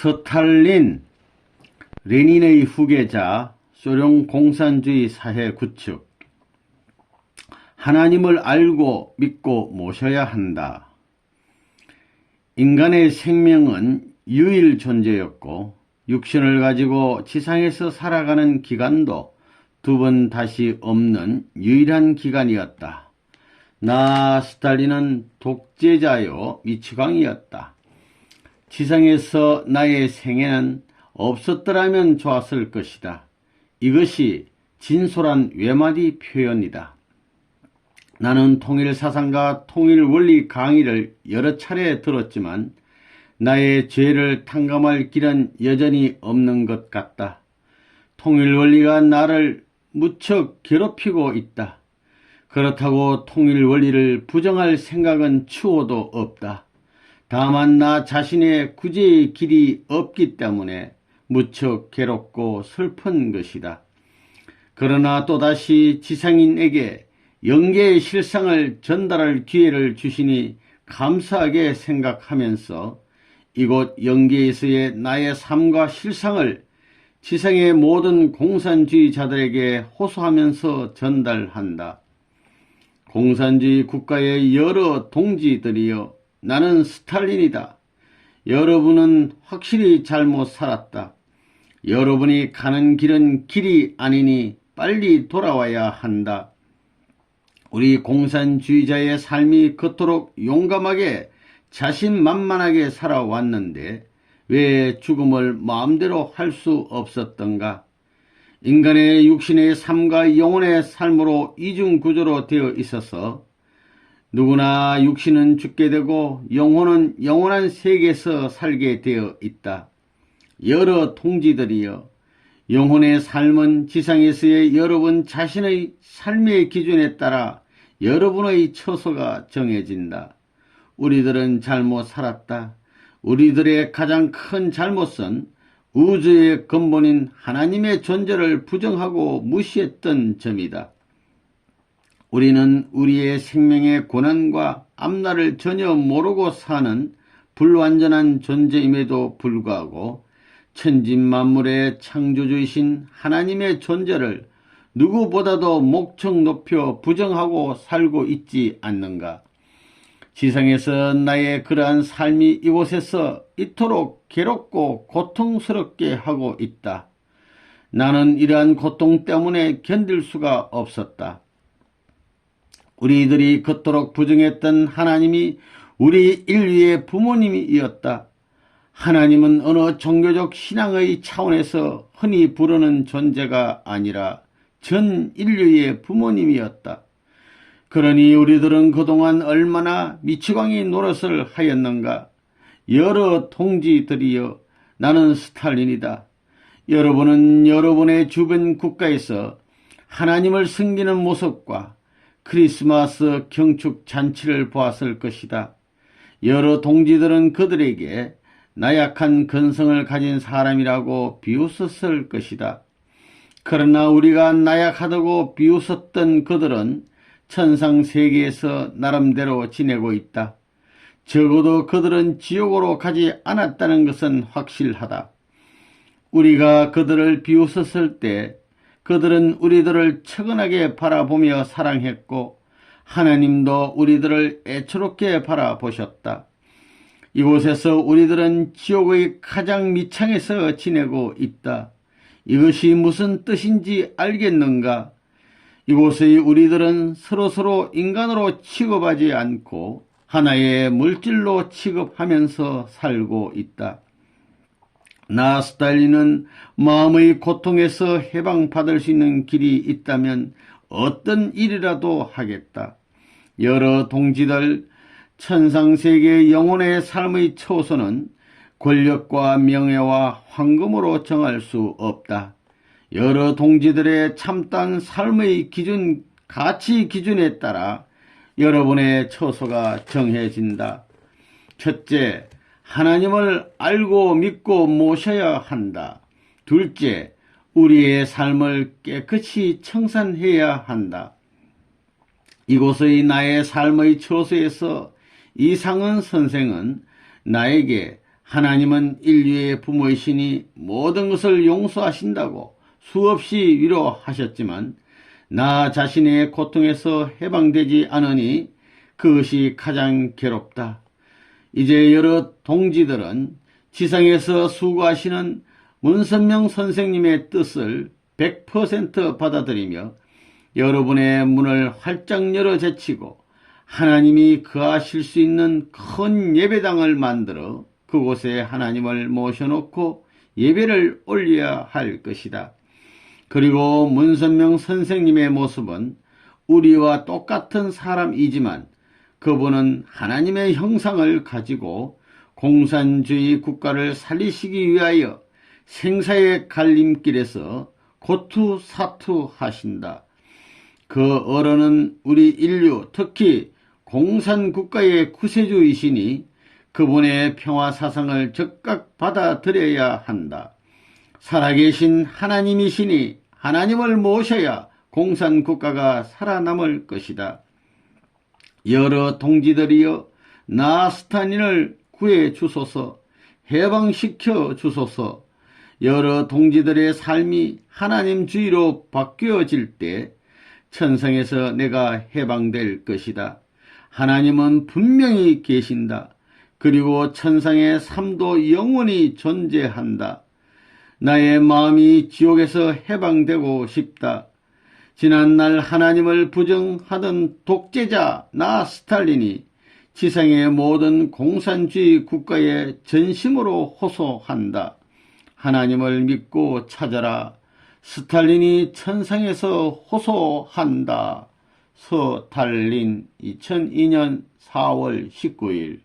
스탈린, 레닌의 후계자, 소련 공산주의 사회 구축. 하나님을 알고 믿고 모셔야 한다. 인간의 생명은 유일 존재였고 육신을 가지고 지상에서 살아가는 기간도 두 번 다시 없는 유일한 기간이었다. 나 스탈린은 독재자요 미치광이었다. 지상에서 나의 생애는 없었더라면 좋았을 것이다. 이것이 진솔한 외마디 표현이다. 나는 통일사상과 통일원리 강의를 여러 차례 들었지만 나의 죄를 탕감할 길은 여전히 없는 것 같다. 통일원리가 나를 무척 괴롭히고 있다. 그렇다고 통일원리를 부정할 생각은 추호도 없다. 다만 나 자신의 구제의 길이 없기 때문에 무척 괴롭고 슬픈 것이다. 그러나 또다시 지상인에게 영계의 실상을 전달할 기회를 주시니 감사하게 생각하면서 이곳 영계에서의 나의 삶과 실상을 지상의 모든 공산주의자들에게 호소하면서 전달한다. 공산주의 국가의 여러 동지들이여, 나는 스탈린이다. 여러분은 확실히 잘못 살았다. 여러분이 가는 길은 길이 아니니 빨리 돌아와야 한다. 우리 공산주의자의 삶이 그토록 용감하게 자신만만하게 살아왔는데 왜 죽음을 마음대로 할 수 없었던가? 인간의 육신의 삶과 영혼의 삶으로 이중구조로 되어 있어서 누구나 육신은 죽게 되고 영혼은 영원한 세계에서 살게 되어 있다. 여러 동지들이여, 영혼의 삶은 지상에서의 여러분 자신의 삶의 기준에 따라 여러분의 처소가 정해진다. 우리들은 잘못 살았다. 우리들의 가장 큰 잘못은 우주의 근본인 하나님의 존재를 부정하고 무시했던 점이다. 우리는 우리의 생명의 고난과 앞날을 전혀 모르고 사는 불완전한 존재임에도 불구하고 천진만물의 창조주이신 하나님의 존재를 누구보다도 목청 높여 부정하고 살고 있지 않는가? 지상에서 나의 그러한 삶이 이곳에서 이토록 괴롭고 고통스럽게 하고 있다. 나는 이러한 고통 때문에 견딜 수가 없었다. 우리들이 그토록 부정했던 하나님이 우리 인류의 부모님이었다. 하나님은 어느 종교적 신앙의 차원에서 흔히 부르는 존재가 아니라 전 인류의 부모님이었다. 그러니 우리들은 그동안 얼마나 미치광이 노릇을 하였는가. 여러 동지들이여, 나는 스탈린이다. 여러분은 여러분의 주변 국가에서 하나님을 섬기는 모습과 크리스마스 경축 잔치를 보았을 것이다. 여러 동지들은 그들에게 나약한 근성을 가진 사람이라고 비웃었을 것이다. 그러나 우리가 나약하다고 비웃었던 그들은 천상세계에서 나름대로 지내고 있다. 적어도 그들은 지옥으로 가지 않았다는 것은 확실하다. 우리가 그들을 비웃었을 때 그들은 우리들을 측은하게 바라보며 사랑했고 하나님도 우리들을 애처롭게 바라보셨다. 이곳에서 우리들은 지옥의 가장 밑창에서 지내고 있다. 이것이 무슨 뜻인지 알겠는가? 이곳의 우리들은 서로서로 인간으로 취급하지 않고 하나의 물질로 취급하면서 살고 있다. 나 스탈린은 마음의 고통에서 해방받을 수 있는 길이 있다면 어떤 일이라도 하겠다. 여러 동지들, 천상세계 영혼의 삶의 처소는 권력과 명예와 황금으로 정할 수 없다. 여러 동지들의 참다운 삶의 기준, 가치 기준에 따라 여러분의 처소가 정해진다. 첫째, 하나님을 알고 믿고 모셔야 한다. 둘째, 우리의 삶을 깨끗이 청산해야 한다. 이곳의 나의 삶의 처소에서 이상은 선생은 나에게 하나님은 인류의 부모이시니 모든 것을 용서하신다고 수없이 위로하셨지만 나 자신의 고통에서 해방되지 않으니 그것이 가장 괴롭다. 이제 여러 동지들은 지상에서 수고하시는 문선명 선생님의 뜻을 100% 받아들이며 여러분의 문을 활짝 열어 제치고 하나님이 거하실 수 있는 큰 예배당을 만들어 그곳에 하나님을 모셔놓고 예배를 올려야 할 것이다. 그리고 문선명 선생님의 모습은 우리와 똑같은 사람이지만 그분은 하나님의 형상을 가지고 공산주의 국가를 살리시기 위하여 생사의 갈림길에서 고투사투하신다. 그 어른은 우리 인류, 특히 공산국가의 구세주이시니 그분의 평화사상을 적극 받아들여야 한다. 살아계신 하나님이시니 하나님을 모셔야 공산국가가 살아남을 것이다. 여러 동지들이여 나 스탈린을 구해 주소서, 해방시켜 주소서. 여러 동지들의 삶이 하나님주의로 바뀌어질 때 천상에서 내가 해방될 것이다. 하나님은 분명히 계신다. 그리고 천상의 삶도 영원히 존재한다. 나의 마음이 지옥에서 해방되고 싶다. 지난날 하나님을 부정하던 독재자 나 스탈린이 지상의 모든 공산주의 국가에 전심으로 호소한다. 하나님을 믿고 찾아라. 스탈린이 천상에서 호소한다. 서탈린 2002년 4월 19일